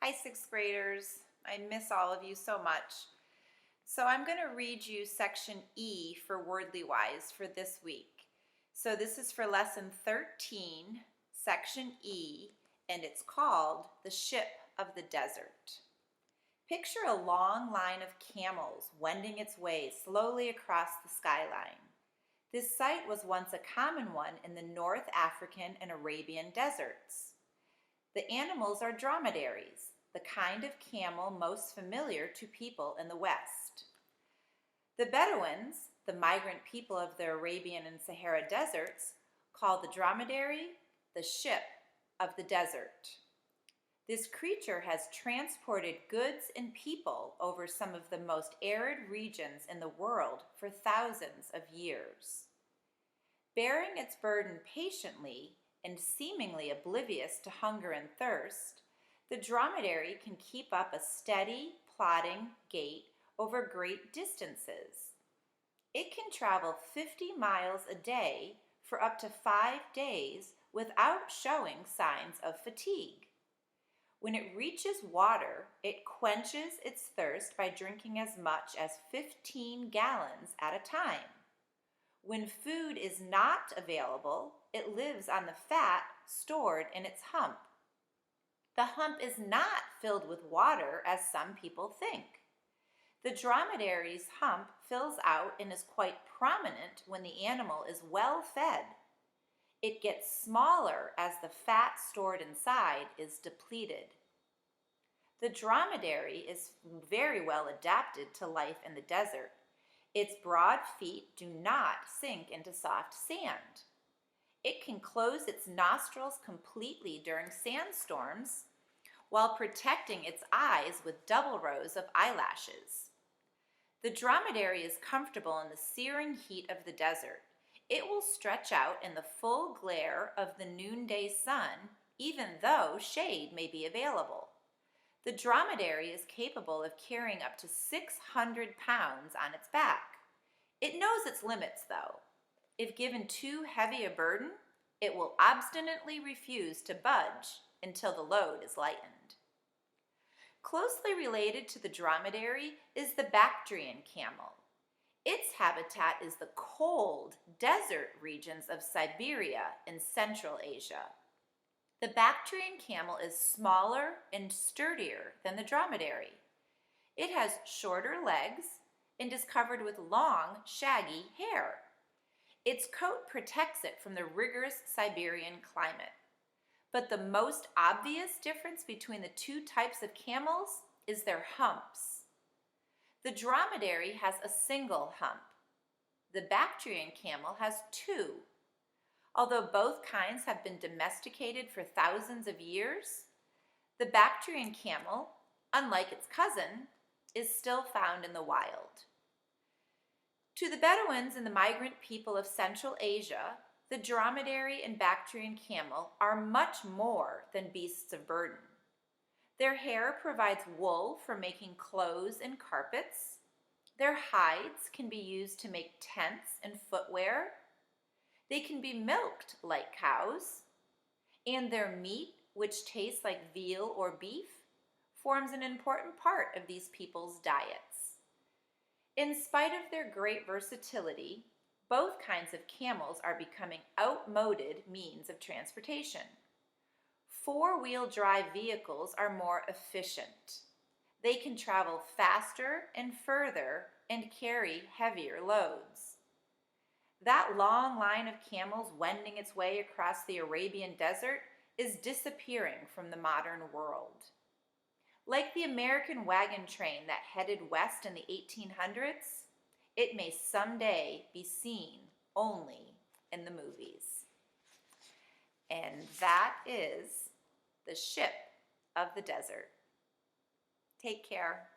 Hi, sixth graders. I miss all of you so much. So I'm going to read you section E for Wordly Wise for this week. So this is for lesson 13, section E, and it's called The Ship of the Desert. Picture a long line of camels wending its way slowly across the skyline. This sight was once a common one in the North African and Arabian deserts. The animals are dromedaries, the kind of camel most familiar to people in the West. The Bedouins, the migrant people of the Arabian and Sahara deserts, call the dromedary the ship of the desert. This creature has transported goods and people over some of the most arid regions in the world for thousands of years. Bearing its burden patiently and seemingly oblivious to hunger and thirst, the dromedary can keep up a steady, plodding gait over great distances. It can travel 50 miles a day for up to 5 days without showing signs of fatigue. When it reaches water, it quenches its thirst by drinking as much as 15 gallons at a time. When food is not available, it lives on the fat stored in its hump. The hump is not filled with water as some people think. The dromedary's hump fills out and is quite prominent when the animal is well fed. It gets smaller as the fat stored inside is depleted. The dromedary is very well adapted to life in the desert. Its broad feet do not sink into soft sand. It can close its nostrils completely during sandstorms while protecting its eyes with double rows of eyelashes. The dromedary is comfortable in the searing heat of the desert. It will stretch out in the full glare of the noonday sun, even though shade may be available. The dromedary is capable of carrying up to 600 pounds on its back. It knows its limits, though. If given too heavy a burden, it will obstinately refuse to budge until the load is lightened. Closely related to the dromedary is the Bactrian camel. Its habitat is the cold desert regions of Siberia in Central Asia. The Bactrian camel is smaller and sturdier than the dromedary. It has shorter legs and is covered with long, shaggy hair. Its coat protects it from the rigorous Siberian climate. But the most obvious difference between the two types of camels is their humps. The dromedary has a single hump. The Bactrian camel has two. Although both kinds have been domesticated for thousands of years, the Bactrian camel, unlike its cousin, is still found in the wild. To the Bedouins and the migrant people of Central Asia, the dromedary and Bactrian camel are much more than beasts of burden. Their hair provides wool for making clothes and carpets. Their hides can be used to make tents and footwear. They can be milked like cows, and their meat, which tastes like veal or beef, forms an important part of these people's diets. In spite of their great versatility, both kinds of camels are becoming outmoded means of transportation. Four-wheel drive vehicles are more efficient. They can travel faster and further and carry heavier loads. That long line of camels wending its way across the Arabian desert is disappearing from the modern world. Like the American wagon train that headed west in the 1800s, it may someday be seen only in the movies. And that is The Ship of the Desert. Take care.